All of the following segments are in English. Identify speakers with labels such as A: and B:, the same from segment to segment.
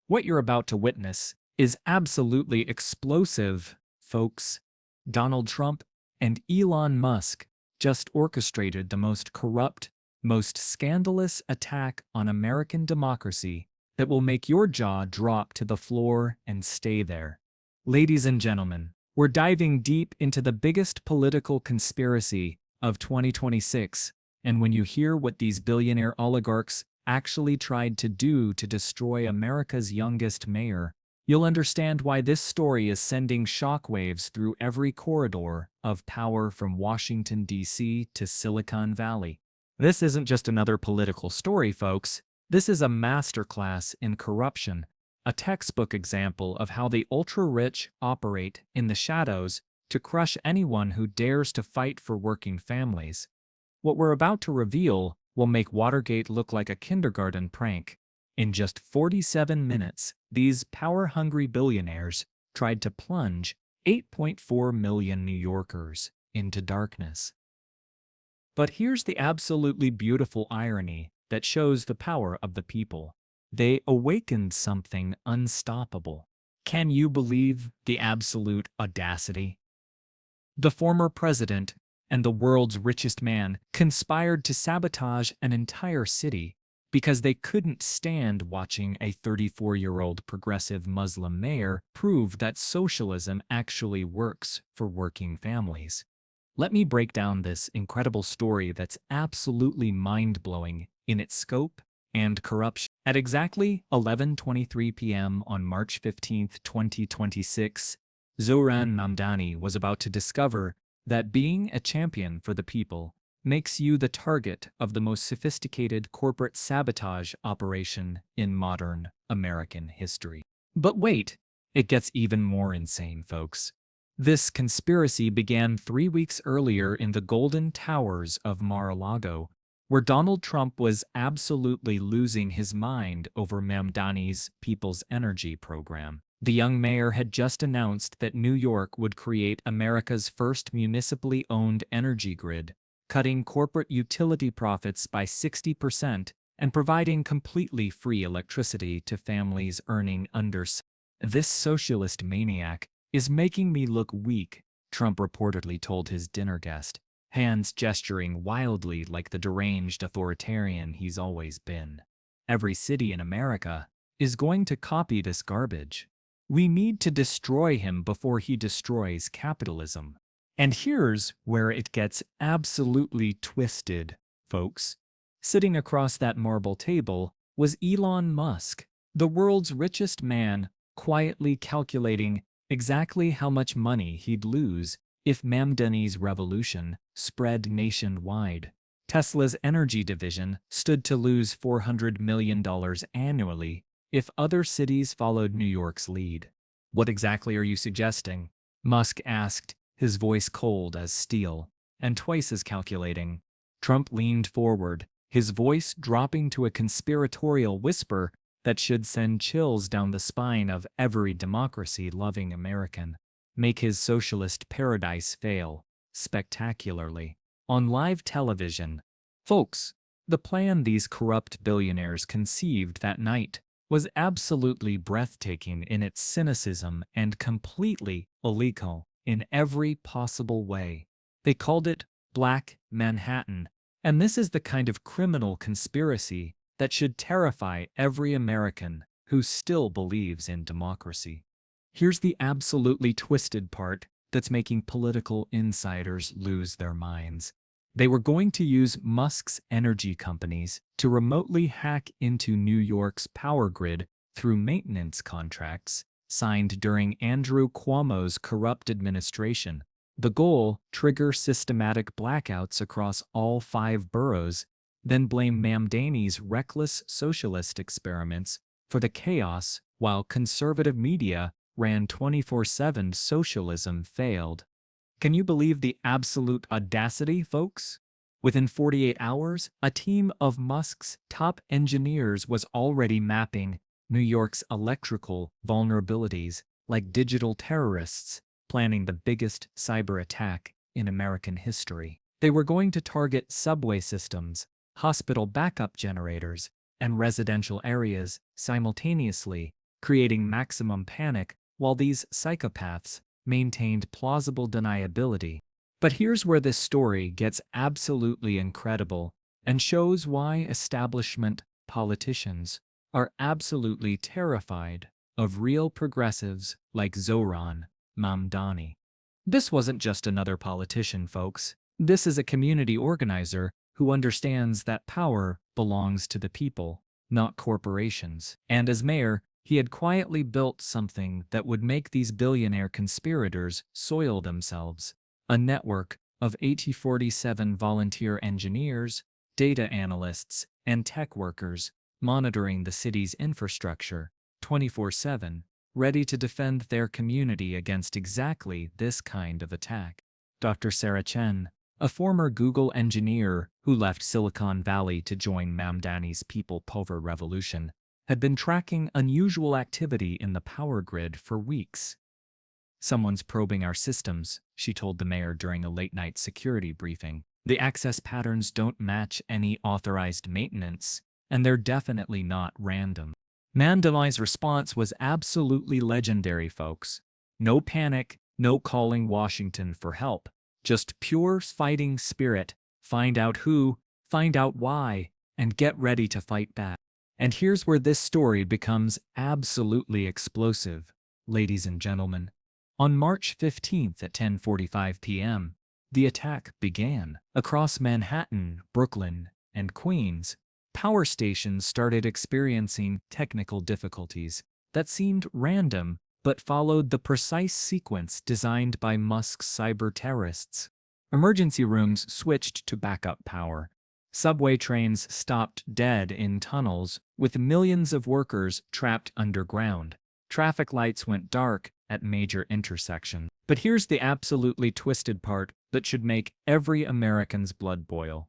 A: What you're about to witness is absolutely explosive, folks. Donald Trump and Elon Musk just orchestrated the most corrupt, most scandalous attack on American democracy that will make your jaw drop to the floor and stay there. Ladies and gentlemen, we're diving deep into the biggest political conspiracy of 2026, and when you hear what these billionaire oligarchs actually tried to do to destroy America's youngest mayor, you'll understand why this story is sending shockwaves through every corridor of power from Washington, D.C. to Silicon Valley. This isn't just another political story, folks. This is a masterclass in corruption, a textbook example of how the ultra-rich operate in the shadows to crush anyone who dares to fight for working families. What we're about to reveal will make Watergate look like a kindergarten prank. In just 47 minutes, these power-hungry billionaires tried to plunge 8.4 million New Yorkers into darkness. But here's the absolutely beautiful irony that shows the power of the people. They awakened something unstoppable. Can you believe the absolute audacity? The former president and the world's richest man conspired to sabotage an entire city because they couldn't stand watching a 34-year-old progressive Muslim mayor prove that socialism actually works for working families. Let me break down this incredible story that's absolutely mind-blowing in its scope and corruption. At exactly 11:23 p.m. on March 15, 2026, Mayor Mamdani was about to discover that being a champion for the people makes you the target of the most sophisticated corporate sabotage operation in modern American history. But wait, it gets even more insane, folks. This conspiracy began 3 weeks earlier in the Golden Towers of Mar-a-Lago, where Donald Trump was absolutely losing his mind over Mamdani's People's Energy program. The young mayor had just announced that New York would create America's first municipally owned energy grid, cutting corporate utility profits by 60% and providing completely free electricity to families earning under. This socialist maniac is making me look weak, Trump reportedly told his dinner guest, hands gesturing wildly like the deranged authoritarian he's always been. Every city in America is going to copy this garbage. We need to destroy him before he destroys capitalism. And here's where it gets absolutely twisted, folks. Sitting across that marble table was Elon Musk, the world's richest man, quietly calculating exactly how much money he'd lose if Mamdani's revolution spread nationwide. Tesla's energy division stood to lose $400 million annually if other cities followed New York's lead. What exactly are you suggesting? Musk asked, his voice cold as steel, and twice as calculating. Trump leaned forward, his voice dropping to a conspiratorial whisper that should send chills down the spine of every democracy-loving American. Make his socialist paradise fail, spectacularly. On live television, folks, the plan these corrupt billionaires conceived that night was absolutely breathtaking in its cynicism and completely illegal in every possible way. They called it Black Manhattan, and this is the kind of criminal conspiracy that should terrify every American who still believes in democracy. Here's the absolutely twisted part that's making political insiders lose their minds. They were going to use Musk's energy companies to remotely hack into New York's power grid through maintenance contracts signed during Andrew Cuomo's corrupt administration. The goal: trigger systematic blackouts across all 5 boroughs, then blame Mamdani's reckless socialist experiments for the chaos while conservative media ran 24/7 socialism failed. Can you believe the absolute audacity, folks? Within 48 hours, a team of Musk's top engineers was already mapping New York's electrical vulnerabilities like digital terrorists, planning the biggest cyber attack in American history. They were going to target subway systems, hospital backup generators, and residential areas simultaneously, creating maximum panic while these psychopaths maintained plausible deniability. But here's where this story gets absolutely incredible and shows why establishment politicians are absolutely terrified of real progressives like Zoran Mamdani. This wasn't just another politician, folks. This is a community organizer who understands that power belongs to the people, not corporations. And as mayor, he had quietly built something that would make these billionaire conspirators soil themselves. A network of 8047 volunteer engineers, data analysts, and tech workers monitoring the city's infrastructure 24/7, ready to defend their community against exactly this kind of attack. Dr. Sarah Chen, a former Google engineer who left Silicon Valley to join Mamdani's People Power revolution, had been tracking unusual activity in the power grid for weeks. "Someone's probing our systems," she told the mayor during a late-night security briefing. "The access patterns don't match any authorized maintenance, and they're definitely not random." Mamdani's response was absolutely legendary, folks. No panic, no calling Washington for help. Just pure fighting spirit. Find out who, find out why, and get ready to fight back. And here's where this story becomes absolutely explosive, ladies and gentlemen. On March 15th at 10:45 p.m., the attack began. Across Manhattan, Brooklyn, and Queens, power stations started experiencing technical difficulties that seemed random but followed the precise sequence designed by Musk's cyber terrorists. Emergency rooms switched to backup power. Subway trains stopped dead in tunnels, with millions of workers trapped underground. Traffic lights went dark at major intersections. But here's the absolutely twisted part that should make every American's blood boil.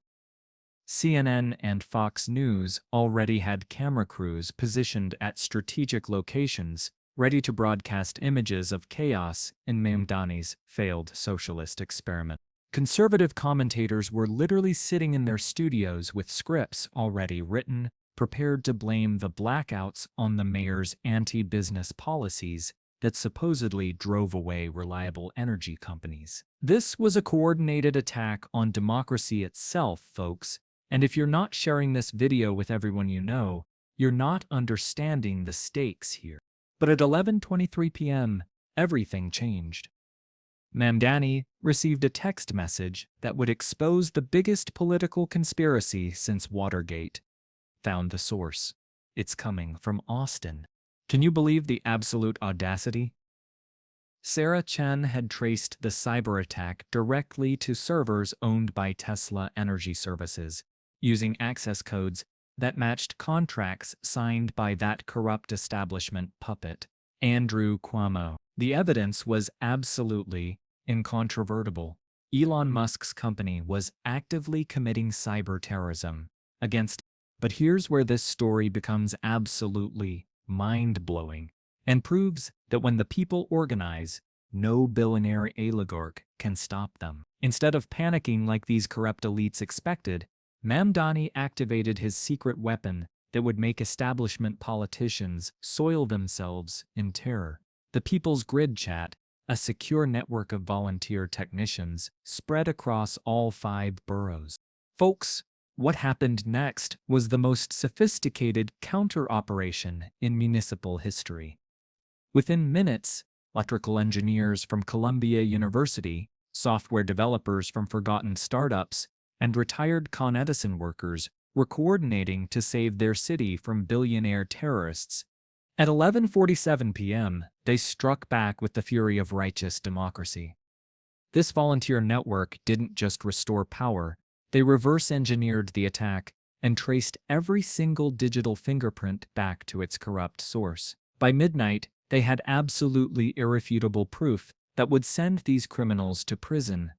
A: CNN and Fox News already had camera crews positioned at strategic locations, ready to broadcast images of chaos in Mamdani's failed socialist experiment. Conservative commentators were literally sitting in their studios with scripts already written, prepared to blame the blackouts on the mayor's anti-business policies that supposedly drove away reliable energy companies. This was a coordinated attack on democracy itself, folks. And if you're not sharing this video with everyone you know, you're not understanding the stakes here. But at 11:23 p.m., everything changed. Mamdani received a text message that would expose the biggest political conspiracy since Watergate. Found the source. It's coming from Austin. Can you believe the absolute audacity? Sarah Chen had traced the cyber attack directly to servers owned by Tesla Energy Services, using access codes that matched contracts signed by that corrupt establishment puppet, Andrew Cuomo. The evidence was absolutely incontrovertible. Elon Musk's company was actively committing cyber terrorism against. But here's where this story becomes absolutely mind-blowing and proves that when the people organize, no billionaire oligarch can stop them. Instead of panicking like these corrupt elites expected, Mamdani activated his secret weapon that would make establishment politicians soil themselves in terror. The People's Grid Chat, a secure network of volunteer technicians, spread across all 5 boroughs. Folks, what happened next was the most sophisticated counter-operation in municipal history. Within minutes, electrical engineers from Columbia University, software developers from forgotten startups, and retired Con Edison workers were coordinating to save their city from billionaire terrorists. At 11:47 p.m., they struck back with the fury of righteous democracy. This volunteer network didn't just restore power, they reverse-engineered the attack and traced every single digital fingerprint back to its corrupt source. By midnight, they had absolutely irrefutable proof that would send these criminals to prison.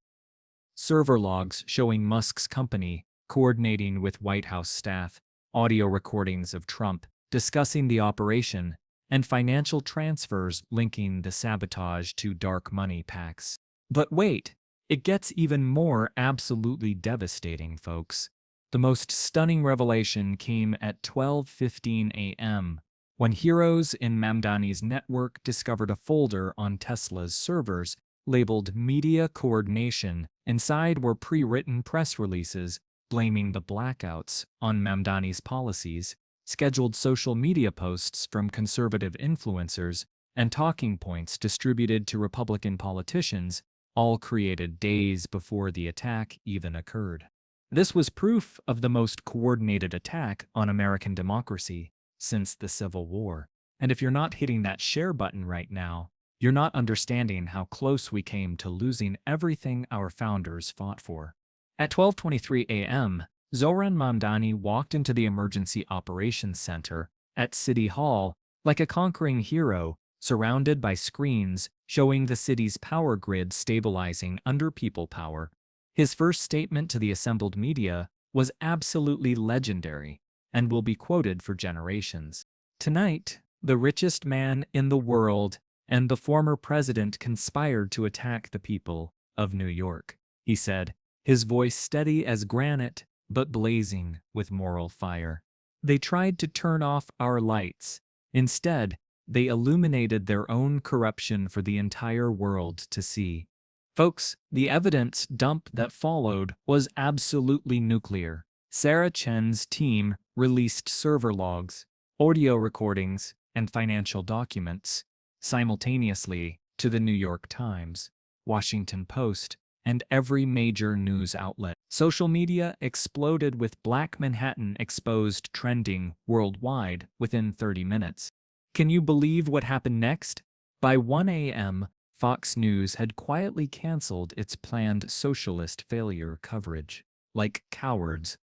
A: Server logs showing Musk's company coordinating with White House staff, audio recordings of Trump discussing the operation, and financial transfers linking the sabotage to dark money packs. But wait, it gets even more absolutely devastating, folks. The most stunning revelation came at 12:15 a.m., When heroes in Mamdani's network discovered a folder on Tesla's servers labeled Media Coordination, inside were pre-written press releases blaming the blackouts on Mamdani's policies, scheduled social media posts from conservative influencers, and talking points distributed to Republican politicians, all created days before the attack even occurred. This was proof of the most coordinated attack on American democracy since the Civil War. And if you're not hitting that share button right now, you're not understanding how close we came to losing everything our founders fought for. At 12:23 a.m., Zoran Mamdani walked into the Emergency Operations Center at City Hall like a conquering hero, surrounded by screens showing the city's power grid stabilizing under people power. His first statement to the assembled media was absolutely legendary and will be quoted for generations. "Tonight, the richest man in the world and the former president conspired to attack the people of New York," he said, his voice steady as granite but blazing with moral fire. "They tried to turn off our lights. Instead, they illuminated their own corruption for the entire world to see." Folks, the evidence dump that followed was absolutely nuclear. Sarah Chen's team released server logs, audio recordings, and financial documents simultaneously to the New York Times, Washington Post, and every major news outlet. Social media exploded with Black Manhattan exposed trending worldwide within 30 minutes. Can you believe what happened next? By 1 a.m., Fox News had quietly canceled its planned socialist failure coverage. Like cowards,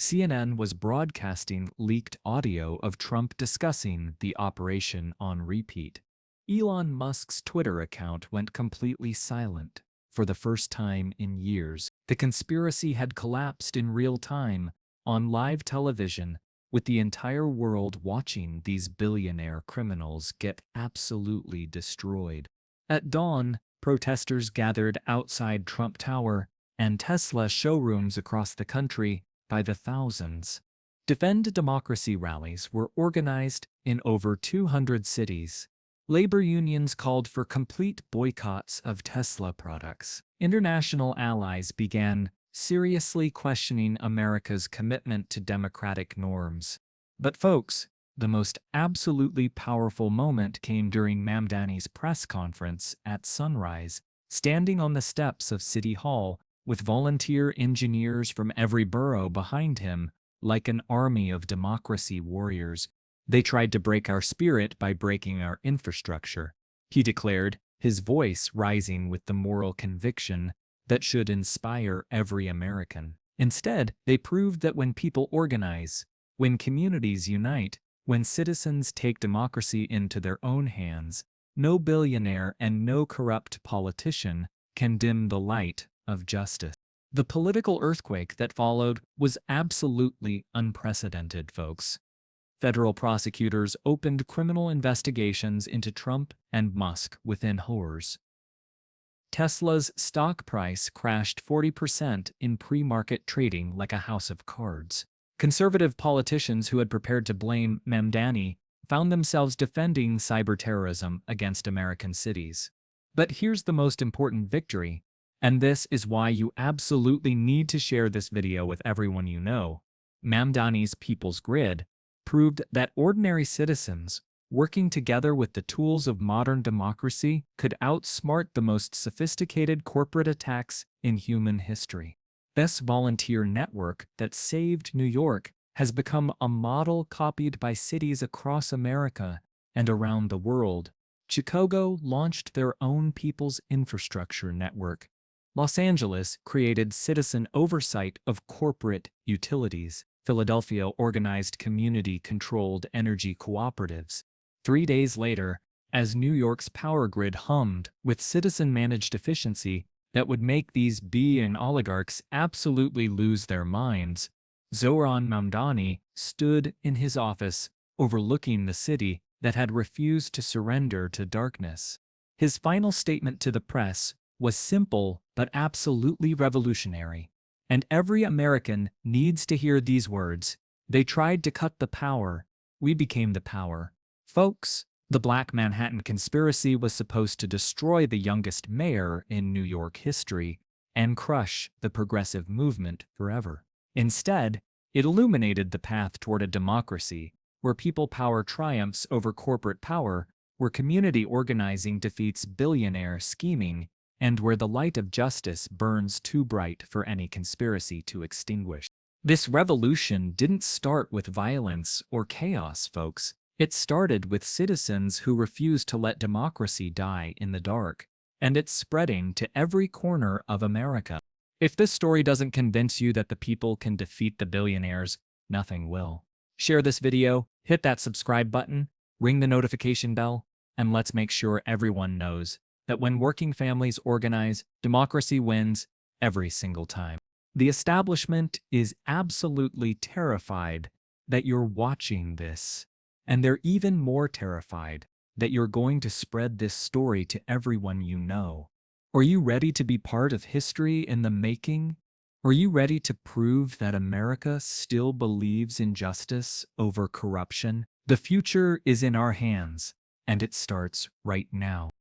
A: CNN was broadcasting leaked audio of Trump discussing the operation on repeat. Elon Musk's Twitter account went completely silent. For the first time in years, the conspiracy had collapsed in real time on live television, with the entire world watching these billionaire criminals get absolutely destroyed. At dawn, protesters gathered outside Trump Tower and Tesla showrooms across the country by the thousands. Defend Democracy rallies were organized in over 200 cities. Labor unions called for complete boycotts of Tesla products. International allies began seriously questioning America's commitment to democratic norms. But folks, the most absolutely powerful moment came during Mamdani's press conference at sunrise, standing on the steps of City Hall with volunteer engineers from every borough behind him, like an army of democracy warriors. "They tried to break our spirit by breaking our infrastructure," he declared, his voice rising with the moral conviction that should inspire every American. "Instead, they proved that when people organize, when communities unite, when citizens take democracy into their own hands, no billionaire and no corrupt politician can dim the light of justice." The political earthquake that followed was absolutely unprecedented, folks. Federal prosecutors opened criminal investigations into Trump and Musk within hours. Tesla's stock price crashed 40% in pre-market trading like a house of cards. Conservative politicians who had prepared to blame Mamdani found themselves defending cyberterrorism against American cities. But here's the most important victory, and this is why you absolutely need to share this video with everyone you know. Mamdani's People's Grid proved that ordinary citizens, working together with the tools of modern democracy, could outsmart the most sophisticated corporate attacks in human history. This volunteer network that saved New York has become a model copied by cities across America and around the world. Chicago launched their own People's Infrastructure Network. Los Angeles created citizen oversight of corporate utilities. Philadelphia organized community-controlled energy cooperatives. 3 days later, as New York's power grid hummed with citizen-managed efficiency that would make these and oligarchs absolutely lose their minds, Zoran Mamdani stood in his office overlooking the city that had refused to surrender to darkness. His final statement to the press was simple but absolutely revolutionary. And every American needs to hear these words. "They tried to cut the power. we became the power. Folks, the Black Manhattan Conspiracy was supposed to destroy the youngest mayor in New York history and crush the progressive movement forever. Instead, it illuminated the path toward a democracy where people power triumphs over corporate power, where community organizing defeats billionaire scheming, and where the light of justice burns too bright for any conspiracy to extinguish. This revolution didn't start with violence or chaos, folks. It started with citizens who refused to let democracy die in the dark, and it's spreading to every corner of America. If this story doesn't convince you that the people can defeat the billionaires, nothing will. Share this video, hit that subscribe button, ring the notification bell, and let's make sure everyone knows that when working families organize, democracy wins every single time. The establishment is absolutely terrified that you're watching this, and they're even more terrified that you're going to spread this story to everyone you know. Are you ready to be part of history in the making? Are you ready to prove that America still believes in justice over corruption? The future is in our hands, and it starts right now.